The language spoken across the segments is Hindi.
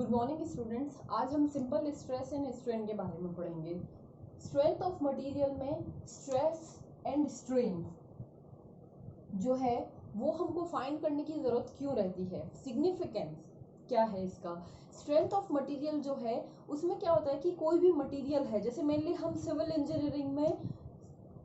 Good morning students. आज हम सिंपल स्ट्रेस एंड स्ट्रेन के बारे में पढ़ेंगे। स्ट्रेंथ ऑफ मटेरियल में स्ट्रेस एंड स्ट्रेन जो है वो हमको फाइंड करने की ज़रूरत क्यों रहती है, सिग्निफिकेंस क्या है इसका। स्ट्रेंथ ऑफ मटेरियल जो है उसमें क्या होता है कि कोई भी मटेरियल है, जैसे मेनली हम सिविल इंजीनियरिंग में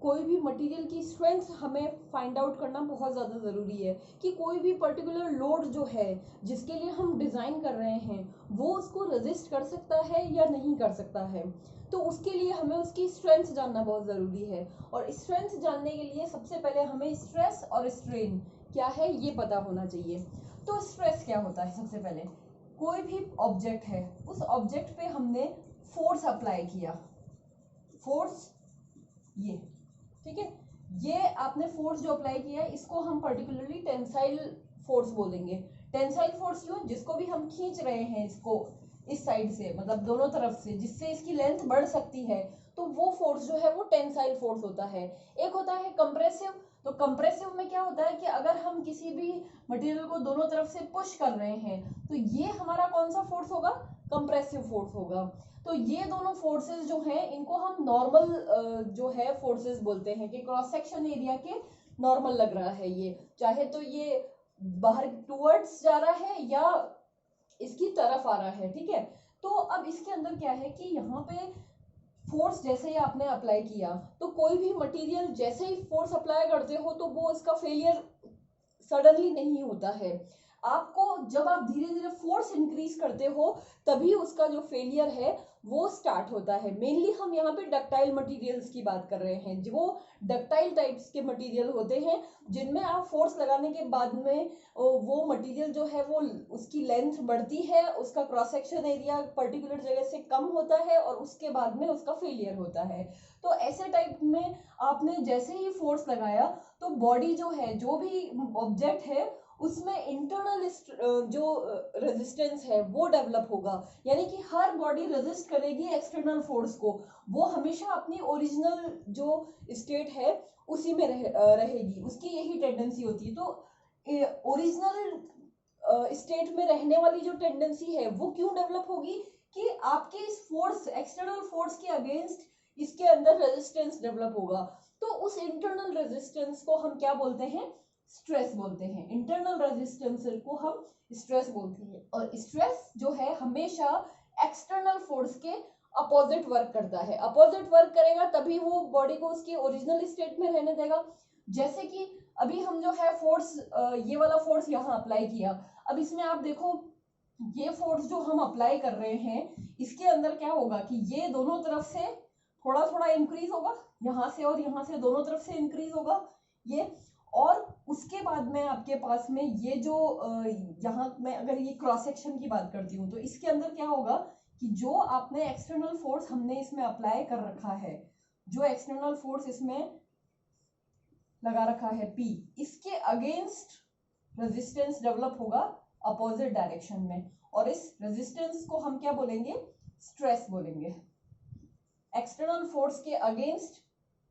कोई भी मटेरियल की स्ट्रेंथ हमें फाइंड आउट करना बहुत ज़्यादा ज़रूरी है कि कोई भी पर्टिकुलर लोड जो है जिसके लिए हम डिज़ाइन कर रहे हैं वो उसको रेजिस्ट कर सकता है या नहीं कर सकता है। तो उसके लिए हमें उसकी स्ट्रेंथ जानना बहुत ज़रूरी है, और स्ट्रेंथ जानने के लिए सबसे पहले हमें स्ट्रेस और स्ट्रेन क्या है ये पता होना चाहिए। तो स्ट्रेस क्या होता है, सबसे पहले कोई भी ऑब्जेक्ट है, उस ऑब्जेक्ट पे हमने फोर्स अप्लाई किया, फोर्स ये ठीक है, ये आपने फोर्स जो अप्लाई किया है इसको हम पर्टिकुलरली टेंसाइल फोर्स बोलेंगे। टेंसाइल फोर्स क्यों, जिसको भी हम खींच रहे हैं इसको इस साइड से, मतलब दोनों तरफ से, जिससे इसकी लेंथ बढ़ सकती है, तो वो फोर्स जो है वो टेंसाइल फोर्स होता है। एक होता है कंप्रेसिव। तो कंप्रेसिव में क्या होता है कि अगर हम किसी भी मटेरियल को दोनों तरफ से पुश कर रहे हैं तो ये हमारा कौन सा फोर्स होगा, कंप्रेसिव फोर्स होगा। तो ये दोनों फोर्सेस जो हैं इनको हम नॉर्मल जो है फोर्सेस बोलते हैं कि क्रॉस सेक्शन एरिया के नॉर्मल लग रहा है, ये चाहे तो ये बाहर टूवर्ड्स जा रहा है या इसकी तरफ आ रहा है, ठीक है। तो अब इसके अंदर क्या है कि यहाँ पे फोर्स जैसे ही आपने अप्लाई किया तो कोई भी मटेरियल जैसे ही फोर्स अप्लाई करते हो तो वो इसका फेलियर सडनली नहीं होता है। आपको जब आप धीरे धीरे फोर्स इंक्रीज करते हो तभी उसका जो फेलियर है वो स्टार्ट होता है। मेनली हम यहाँ पे डक्टाइल मटेरियल्स की बात कर रहे हैं, जो डक्टाइल टाइप्स के मटेरियल होते हैं जिनमें आप फोर्स लगाने के बाद में वो मटेरियल जो है वो उसकी लेंथ बढ़ती है, उसका क्रॉस सेक्शन एरिया पर्टिकुलर जगह से कम होता है और उसके बाद में उसका फेलियर होता है। तो ऐसे टाइप में आपने जैसे ही फोर्स लगाया तो बॉडी जो है, जो भी ऑब्जेक्ट है, उसमें इंटरनल जो रेजिस्टेंस है वो डेवलप होगा, यानी कि हर बॉडी रेजिस्ट करेगी एक्सटर्नल फोर्स को, वो हमेशा अपनी ओरिजिनल जो स्टेट है उसी में रहेगी, उसकी यही टेंडेंसी होती है। तो ओरिजिनल स्टेट में रहने वाली जो टेंडेंसी है वो क्यों डेवलप होगी कि आपके इस फोर्स, एक्सटर्नल फोर्स के अगेंस्ट इसके अंदर रेजिस्टेंस डेवलप होगा। तो उस इंटरनल रेजिस्टेंस को हम क्या बोलते हैं, स्ट्रेस बोलते हैं। इंटरनल रेजिस्टेंस को हम स्ट्रेस बोलते हैं, और स्ट्रेस जो है हमेशा एक्सटर्नल फोर्स के अपोजिट वर्क करता है। अपोजिट वर्क करेगा तभी वो बॉडी को उसकी ओरिजिनल स्टेट में रहने देगा। जैसे कि अभी हम जो है फोर्स, ये वाला फोर्स यहाँ अप्लाई किया, अब इसमें आप देखो ये फोर्स जो हम अप्लाई कर रहे हैं इसके अंदर क्या होगा कि ये दोनों तरफ से थोड़ा थोड़ा इंक्रीज होगा, यहाँ से और यहाँ से दोनों तरफ से इंक्रीज होगा ये, और उसके बाद में आपके पास में ये जो यहाँ मैं अगर ये क्रॉस सेक्शन की बात करती हूँ तो इसके अंदर क्या होगा कि जो आपने एक्सटर्नल फोर्स हमने इसमें अप्लाई कर रखा है, जो एक्सटर्नल फोर्स इसमें लगा रखा है P, इसके अगेंस्ट रेजिस्टेंस डेवलप होगा अपोजिट डायरेक्शन में, और इस रेजिस्टेंस को हम क्या बोलेंगे, स्ट्रेस बोलेंगे। एक्सटर्नल फोर्स के अगेंस्ट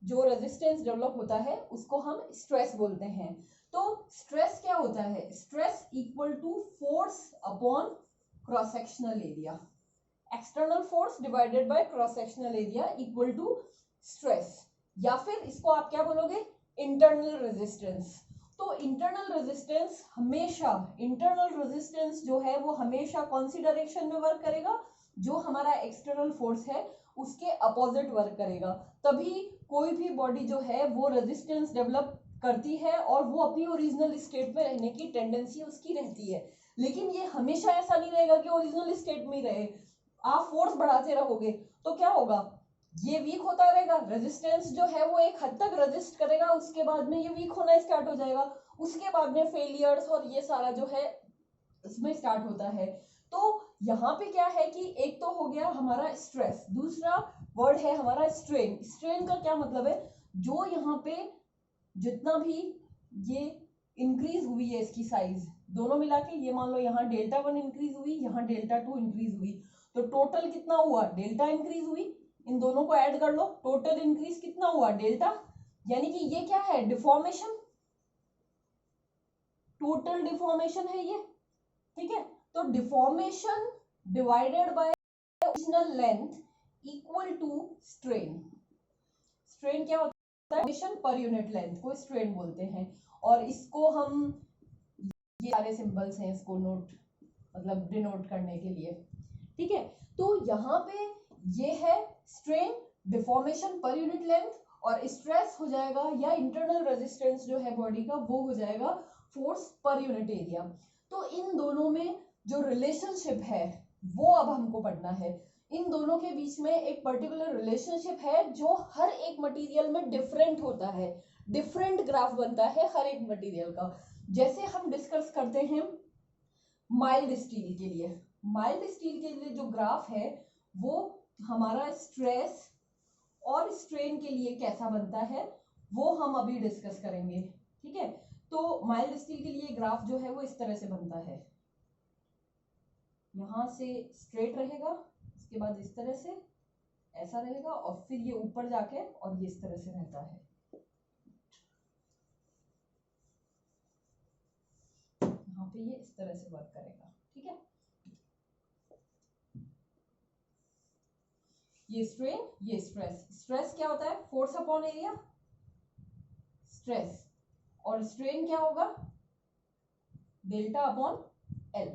जो रेजिस्टेंस डेवलप होता है उसको हम स्ट्रेस बोलते हैं। तो स्ट्रेस क्या होता है, stress equal to force upon cross sectional area, external force divided by cross sectional area equal to stress, या फिर इसको आप क्या बोलोगे, इंटरनल रेजिस्टेंस। तो इंटरनल रेजिस्टेंस हमेशा, इंटरनल रेजिस्टेंस जो है वो हमेशा कौन सी डायरेक्शन में वर्क करेगा, जो हमारा एक्सटर्नल फोर्स है उसके अपोजिट वर्क करेगा, तभी कोई भी बॉडी जो है वो रेजिस्टेंस डेवलप करती है और वो अपनी ओरिजिनल स्टेट में रहने की टेंडेंसी उसकी रहती है। लेकिन ये हमेशा ऐसा नहीं रहेगा कि ओरिजिनल स्टेट में ही रहे। आप फोर्स बढ़ाते रहोगे तो क्या होगा, ये वीक होता रहेगा, रेजिस्टेंस जो है वो एक हद तक रेजिस्ट करेगा, उसके बाद में ये वीक होना स्टार्ट हो जाएगा, उसके बाद में फेलियर्स और ये सारा जो है इसमें स्टार्ट होता है। तो यहाँ पे क्या है कि एक तो हो गया हमारा स्ट्रेस, दूसरा वर्ड है हमारा स्ट्रेन। स्ट्रेन का क्या मतलब है, जो यहाँ पे जितना भी ये इंक्रीज हुई है इसकी साइज दोनों मिला के, ये मान लो यहाँ डेल्टा 1 इंक्रीज हुई, यहाँ डेल्टा 2 इंक्रीज हुई, तो टोटल कितना हुआ, डेल्टा इंक्रीज हुई, इन दोनों को ऐड कर लो, टोटल इंक्रीज कितना हुआ, डेल्टा, यानी कि ये क्या है, डिफॉर्मेशन, टोटल डिफॉर्मेशन है ये, ठीक है। तो deformation divided by original length equal to strain. Strain क्या होता है? डिफॉर्मेशन पर यूनिट लेंथ को स्ट्रेन बोलते हैं। और इसको हम, ये सारे सिंबल्स हैं इसको नोट मतलब डिनोट करने के लिए, ठीक है। तो यहाँ पे ये है strain, deformation per unit length, और स्ट्रेस हो जाएगा या इंटरनल रेजिस्टेंस जो है बॉडी का वो हो जाएगा फोर्स पर यूनिट एरिया। तो इन दोनों में जो रिलेशनशिप है वो अब हमको पढ़ना है। इन दोनों के बीच में एक पर्टिकुलर रिलेशनशिप है जो हर एक मटेरियल में डिफरेंट होता है, डिफरेंट ग्राफ बनता है हर एक मटेरियल का। जैसे हम डिस्कस करते हैं माइल्ड स्टील के लिए, माइल्ड स्टील के लिए जो ग्राफ है वो हमारा स्ट्रेस और स्ट्रेन के लिए कैसा बनता है वो हम अभी डिस्कस करेंगे, ठीक है। तो माइल्ड स्टील के लिए ग्राफ जो है वो इस तरह से बनता है, यहां से स्ट्रेट रहेगा, इसके बाद इस तरह से ऐसा रहेगा, और फिर ये ऊपर जाके और ये इस तरह से रहता है। यहाँ पे ये इस तरह से वर्क करेगा, ठीक है। ये स्ट्रेन, ये स्ट्रेस। स्ट्रेस क्या होता है? Force upon area, stress. और स्ट्रेन क्या होगा? Delta upon L.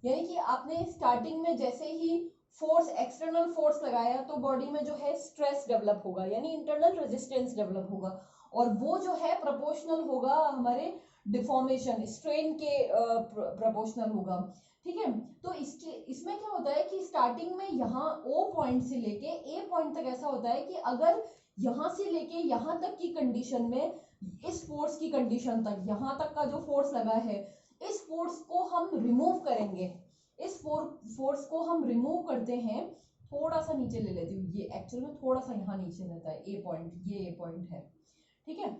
यानी कि आपने स्टार्टिंग में जैसे ही फोर्स, एक्सटर्नल फोर्स लगाया तो बॉडी में जो है स्ट्रेस डेवलप होगा, यानी इंटरनल रेजिस्टेंस डेवलप होगा, और वो जो है प्रोपोर्शनल होगा हमारे डिफॉर्मेशन, स्ट्रेन के प्रोपोर्शनल होगा, ठीक है। तो इसमें क्या होता है कि स्टार्टिंग में यहाँ ओ पॉइंट से लेके ए पॉइंट तक ऐसा होता है कि अगर यहाँ से लेके यहाँ तक की कंडीशन में, इस फोर्स की कंडीशन तक, यहाँ तक का जो फोर्स लगा है, इस फोर्स को हम रिमूव करेंगे, इस फोर्स को हम रिमूव करते हैं, थोड़ा सा नीचे ले लेती हूँ, ये एक्चुअल में थोड़ा सा यहाँ नीचे रहता है ए पॉइंट, ये ए पॉइंट है, ठीक है,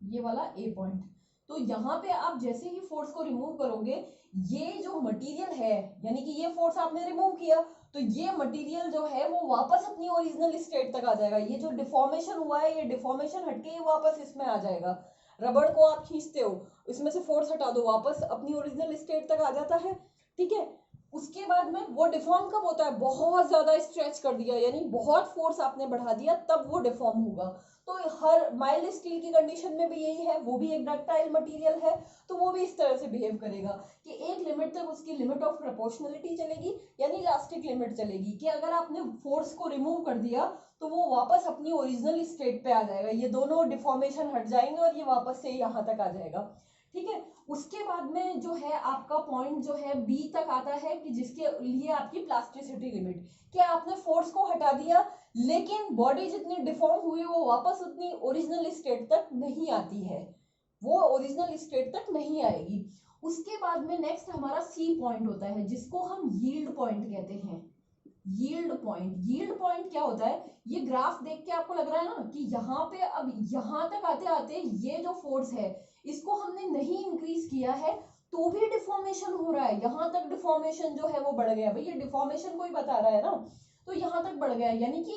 ये वाला ए पॉइंट। तो यहाँ पे आप जैसे ही फोर्स को रिमूव करोगे, ये जो मटेरियल है, यानी कि ये फोर्स आपने रिमूव किया, तो ये मटेरियल जो है वो वापस अपनी ओरिजिनल स्टेट तक आ जाएगा। ये जो डिफॉर्मेशन हुआ है, ये डिफॉर्मेशन हटके ये वापस इसमें आ जाएगा। रबड़ को आप खींचते हो, इसमें से फोर्स हटा दो, वापस अपनी ओरिजिनल स्टेट तक आ जाता है, ठीक है। उसके बाद में वो डिफॉर्म कब होता है? बहुत ज्यादा स्ट्रेच कर दिया, यानी बहुत फोर्स आपने बढ़ा दिया, तब वो डिफॉर्म होगा। तो हर माइल्ड स्टील की कंडीशन में भी यही है, वो भी एक डक्टाइल मटेरियल है, तो वो भी इस तरह से बिहेव करेगा कि एक लिमिट तक उसकी लिमिट ऑफ प्रोपोर्शनलिटी चलेगी, यानी इलास्टिक लिमिट चलेगी, कि अगर आपने फोर्स को रिमूव कर दिया तो वो वापस अपनी ओरिजिनल स्टेट पे आ जाएगा, ये दोनों डिफॉर्मेशन हट जाएंगे और ये वापस से यहाँ तक आ जाएगा, ठीक है। उसके बाद में जो है आपका पॉइंट जो है बी तक आता है, कि जिसके लिए आपकी प्लास्टिसिटी लिमिट, क्या आपने फोर्स को हटा दिया लेकिन बॉडी जितनी डिफॉर्म हुई वो वापस उतनी ओरिजिनल स्टेट तक नहीं आती है, वो ओरिजिनल स्टेट तक नहीं आएगी। उसके बाद में नेक्स्ट हमारा सी पॉइंट होता है, जिसको हम यील्ड पॉइंट कहते हैं। यील्ड पॉइंट, यील्ड पॉइंट क्या होता है? ये ग्राफ देख के आपको लग रहा है ना कि यहाँ पे अब यहाँ तक आते आते ये जो फोर्स है इसको हमने नहीं इंक्रीज किया है तो भी डिफॉर्मेशन हो रहा है, यहाँ तक डिफॉर्मेशन जो है वो बढ़ गया। भाई ये डिफॉर्मेशन कोई बता रहा है ना, तो यहाँ तक बढ़ गया, यानी कि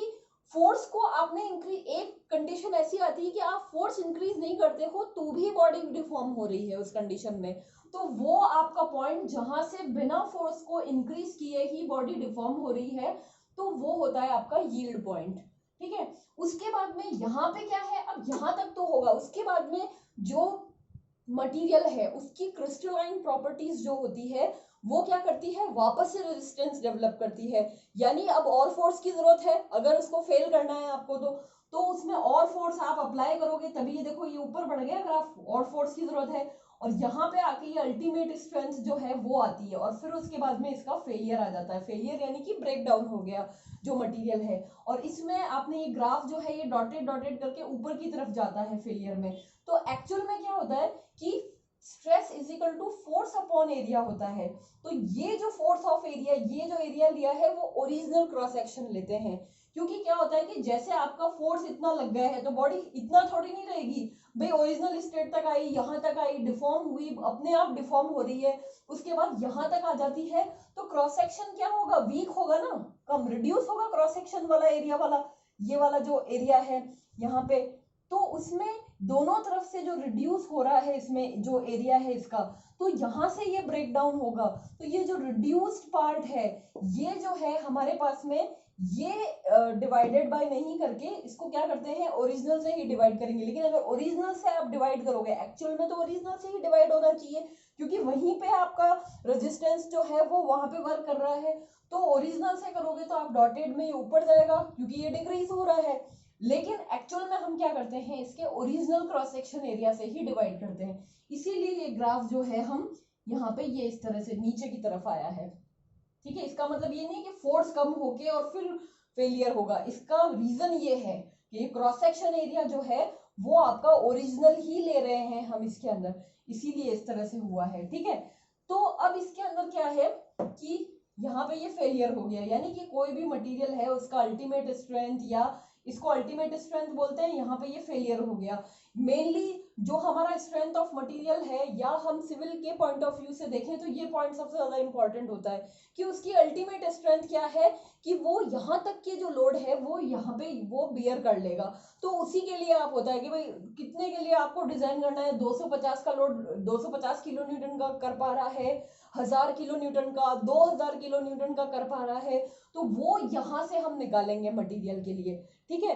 फोर्स को आपने इंक्रीज, एक कंडीशन ऐसी आती है कि आप फोर्स इंक्रीज नहीं करते हो तो भी बॉडी डिफॉर्म हो रही है उस कंडीशन में, तो वो आपका पॉइंट जहां से बिना फोर्स को इंक्रीज किए ही बॉडी डिफॉर्म हो रही है, तो वो होता है आपका यील्ड पॉइंट, ठीक है। उसके बाद में यहाँ पे क्या है, अब यहाँ तक तो होगा, उसके बाद में जो मटेरियल है उसकी क्रिस्टलाइन प्रॉपर्टीज जो होती है वो क्या करती है, वापस से रेजिस्टेंस डेवलप करती है, यानी अब और फोर्स की जरूरत है, अगर उसको फेल करना है आपको तो उसमें और फोर्स आप अप्लाई करोगे, तभी ये देखो ये ऊपर बढ़ गया ग्राफ, और फोर्स की जरूरत है, और यहाँ पे आके ये अल्टीमेट स्ट्रेंथ जो है वो आती है, और फिर उसके बाद में इसका फेलियर आ जाता है, फेलियर यानी कि ब्रेक डाउन हो गया जो मटेरियल है, और इसमें आपने ये ग्राफ जो है ये डॉटेड डॉटेड करके ऊपर की तरफ जाता है फेलियर में। तो एक्चुअल में क्या होता है कि stress is equal to force upon area होता है, तो ये जो फोर्स ऑफ एरिया, ये जो एरिया लिया है वो ओरिजिनल क्रॉस सेक्शन लेते हैं, क्योंकि क्या होता है कि जैसे आपका फोर्स इतना लग गया है तो बॉडी इतना थोड़ी नहीं रहेगी, भाई ओरिजिनल स्टेट तक आई, यहाँ तक आई, डिफॉर्म हुई, अपने आप डिफॉर्म हो रही है, उसके बाद यहाँ तक आ जाती है, तो क्रॉस सेक्शन क्या होगा, वीक होगा ना, कम रिड्यूस होगा क्रॉस सेक्शन वाला एरिया वाला, ये वाला जो एरिया है यहाँ पे, तो उसमें दोनों तरफ से जो रिड्यूस हो रहा है इसमें जो एरिया है इसका, तो यहाँ से ये ब्रेक डाउन होगा। तो ये जो रिड्यूस्ड पार्ट है ये जो है हमारे पास में, ये डिवाइडेड बाय नहीं करके इसको क्या करते हैं, ओरिजिनल से ही डिवाइड करेंगे। लेकिन अगर ओरिजिनल से आप डिवाइड करोगे, एक्चुअल में तो ओरिजिनल से ही डिवाइड होना चाहिए, क्योंकि वहीं पे आपका रेजिस्टेंस जो है वो वहां पे वर्क कर रहा है। तो ओरिजिनल से करोगे तो आप डॉटेड में ऊपर जाएगा क्योंकि ये डिक्रीज हो रहा है। लेकिन एक्चुअल में हम क्या करते हैं, इसके ओरिजिनल क्रॉस सेक्शन एरिया से ही डिवाइड करते हैं। इसीलिए ये ग्राफ जो है हम यहाँ पे ये इस तरह से नीचे की तरफ आया है। ठीक है, इसका मतलब ये नहीं कि फोर्स कम होके और फिर फेलियर होगा। इसका रीजन ये है कि क्रॉस सेक्शन एरिया जो है वो आपका ओरिजिनल ही ले रहे हैं हम इसके अंदर, इसीलिए इस तरह से हुआ है। ठीक है, तो अब इसके अंदर क्या है कि यहाँ पे ये फेलियर हो गया, यानी कि कोई भी मटेरियल है उसका अल्टीमेट स्ट्रेंथ, या इसको अल्टीमेट स्ट्रेंथ बोलते हैं, यहाँ पे ये फेलियर हो गया। मेनली जो हमारा स्ट्रेंथ ऑफ मटेरियल है, या हम सिविल के पॉइंट ऑफ व्यू से देखें तो ये पॉइंट सबसे ज्यादा इंपॉर्टेंट होता है कि उसकी अल्टीमेट स्ट्रेंथ क्या है, कि वो यहाँ तक के जो लोड है वो यहाँ पे वो बियर कर लेगा। तो उसी के लिए आप होता है कि भाई कितने के लिए आपको डिजाइन करना है, 250 का लोड 250 किलो न्यूटन का कर पा रहा है, 1000 किलो न्यूटन का, 2000 किलो न्यूटन का कर पा रहा है, तो वो यहां से हम निकालेंगे मटेरियल के लिए। ठीक है,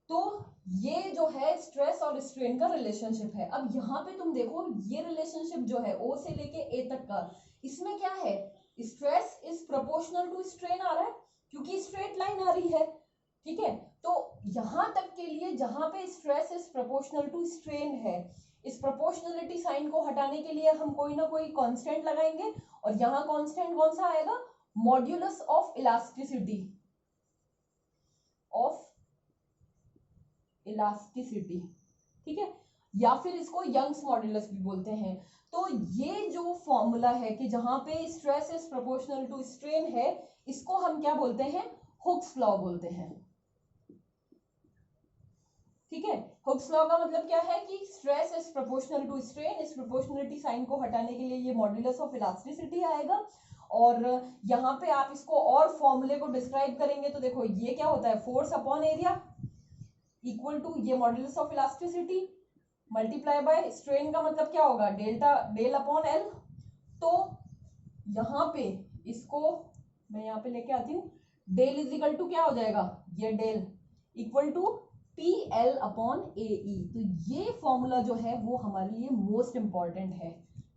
तो ये जो है स्ट्रेस और स्ट्रेन का रिलेशनशिप है। अब यहाँ पे तुम देखो ये रिलेशनशिप जो है ओ से लेके ए तक का, इसमें क्या है, stress is proportional to strain आ रहा है क्योंकि स्ट्रेट लाइन आ रही है। ठीक है, तो यहां तक के लिए जहां पे stress is proportional to strain है, इस प्रोपोर्शनलिटी साइन को हटाने के लिए हम कोई ना कोई कांस्टेंट लगाएंगे, और यहाँ कांस्टेंट कौन सा आएगा, modulus of elasticity, of elasticity. ठीक है, या फिर इसको यंग्स मॉड्यूलस भी बोलते हैं। तो ये जो फॉर्मूला है कि जहां पे stress is proportional to strain है, इसको हम क्या बोलते हैं, हुक्स लॉ बोलते हैं। ठीक है, हुक्स लॉ का मतलब क्या है कि stress is proportional to strain, इस प्रोपोर्शनलिटी साइन को हटाने के लिए ये मॉड्यूलस ऑफ इलास्टिसिटी आएगा। और यहाँ पे आप इसको और फॉर्मूले को डिस्क्राइब करेंगे तो देखो ये क्या होता है, force upon area equal to ये modulus of elasticity multiply by strain का मतलब क्या होगा, डेल्टा डेल अपॉन एल। तो यहाँ पे इसको मैं यहाँ पे लेके आती हूँ, डेल इज इक्वल टू क्या हो जाएगा, ये del equal to P L upon A E. तो ये फॉर्मूला जो है वो हमारे लिए मोस्ट इंपॉर्टेंट है।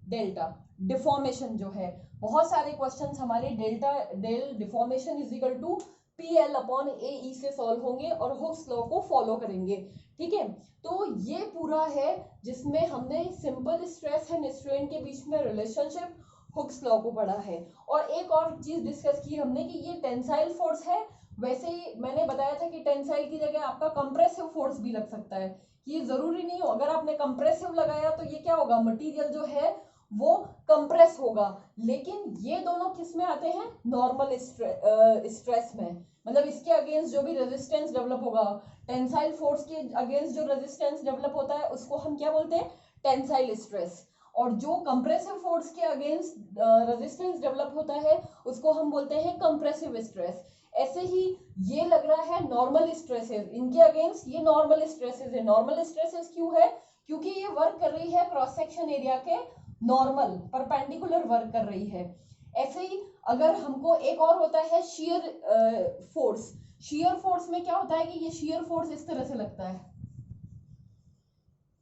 डेल्टा डिफॉर्मेशन जो है, बहुत सारे क्वेश्चंस हमारे delta del deformation is equal to P L upon A E से सॉल्व होंगे और हुक्स लॉ को फॉलो करेंगे। ठीक है, तो ये पूरा है जिसमें हमने सिंपल स्ट्रेस एंड स्ट्रेन के बीच में रिलेशनशिप हुक्स लॉ को पढ़ा है। और एक और चीज डिस्कस की हमने कि ये टेंसाइल फोर्स है, वैसे ही मैंने बताया था कि टेंसाइल की जगह आपका कंप्रेसिव फोर्स भी लग सकता है, कि ये जरूरी नहीं हो, अगर आपने कंप्रेसिव लगाया तो ये क्या होगा, मटेरियल जो है वो कंप्रेस होगा। लेकिन ये दोनों किस में आते हैं, नॉर्मल स्ट्रेस में, मतलब इसके अगेंस्ट जो भी रेजिस्टेंस डेवलप होगा, टेंसाइल फोर्स के अगेंस्ट जो रेजिस्टेंस डेवलप होता है उसको हम क्या बोलते हैं, टेंसाइल स्ट्रेस। और जो कंप्रेसिव फोर्स के अगेंस्ट रेजिस्टेंस डेवलप होता है उसको हम बोलते हैं कंप्रेसिव स्ट्रेस। ऐसे ही ये लग रहा है नॉर्मल स्ट्रेसेस, इनके अगेंस्ट ये नॉर्मल स्ट्रेसेस है। नॉर्मल स्ट्रेसेस क्यों है, क्योंकि ये वर्क कर रही है क्रॉस सेक्शन एरिया के नॉर्मल परपेंडिकुलर वर्क कर रही है। ऐसे ही अगर हमको एक और होता है शियर फोर्स, शियर फोर्स में क्या होता है कि ये शियर फोर्स इस तरह से लगता है,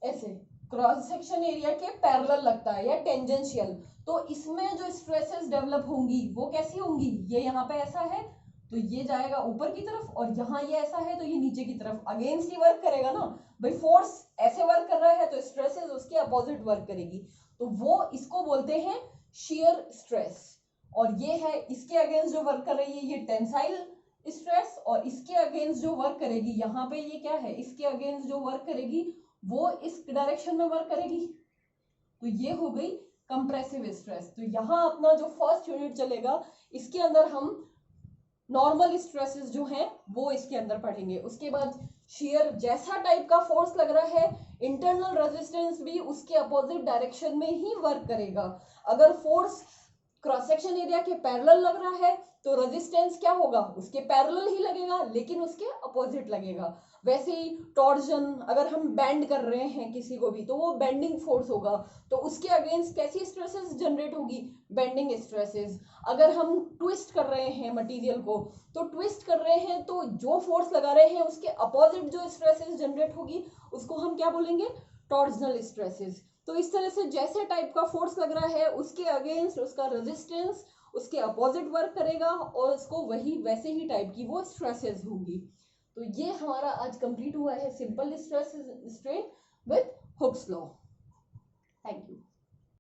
ऐसे क्रॉस सेक्शन एरिया के पैरेलल लगता है या टेंजेंशियल। तो इसमें जो स्ट्रेसेस डेवलप होंगी वो कैसी होंगी, ये यहाँ पे ऐसा है तो ये जाएगा ऊपर की तरफ, और यहाँ ये ऐसा है तो ये नीचे की तरफ अगेंस्ट ही वर्क करेगा ना भाई। फोर्स ऐसे वर्क कर रहा है तो स्ट्रेसेस उसके अपोजिट वर्क करेगी, तो वो इसको बोलते हैं शियर स्ट्रेस। और ये है इसके अगेंस्ट जो वर्क कर रही है ये टेंसाइल स्ट्रेस, और इसके अगेंस्ट जो वर्क करेगी यहाँ पे ये क्या है, इसके अगेंस्ट जो वर्क करेगी वो इस डायरेक्शन में वर्क करेगी, तो ये हो गई कंप्रेसिव स्ट्रेस। तो यहाँ अपना जो फर्स्ट यूनिट चलेगा इसके अंदर हम नॉर्मल स्ट्रेसेस जो हैं वो इसके अंदर पढ़ेंगे। उसके बाद शियर जैसा टाइप का फोर्स लग रहा है, इंटरनल रेजिस्टेंस भी उसके अपोजिट डायरेक्शन में ही वर्क करेगा। अगर फोर्स क्रॉस सेक्शन एरिया के पैरेलल लग रहा है तो रेजिस्टेंस क्या होगा, उसके पैरेलल ही लगेगा लेकिन उसके अपोजिट लगेगा। वैसे ही टॉर्जन, अगर हम बेंड कर रहे हैं किसी को भी तो वो बेंडिंग फोर्स होगा, तो उसके अगेंस्ट कैसी स्ट्रेसेस जनरेट होगी, बेंडिंग स्ट्रेसेस। अगर हम ट्विस्ट कर रहे हैं मटेरियल को, तो ट्विस्ट कर रहे हैं तो जो फोर्स लगा रहे हैं उसके अपोजिट जो स्ट्रेसेस जनरेट होगी उसको हम क्या बोलेंगे, टॉर्जनल स्ट्रेसेस। तो इस तरह से जैसे टाइप का फोर्स लग रहा है उसके अगेंस्ट उसका रेजिस्टेंस उसके अपोजिट वर्क करेगा और उसको वही वैसे ही टाइप की वो स्ट्रेसेस होगी। तो ये हमारा आज कंप्लीट हुआ है simple stress strain with Hooke's law. Thank you.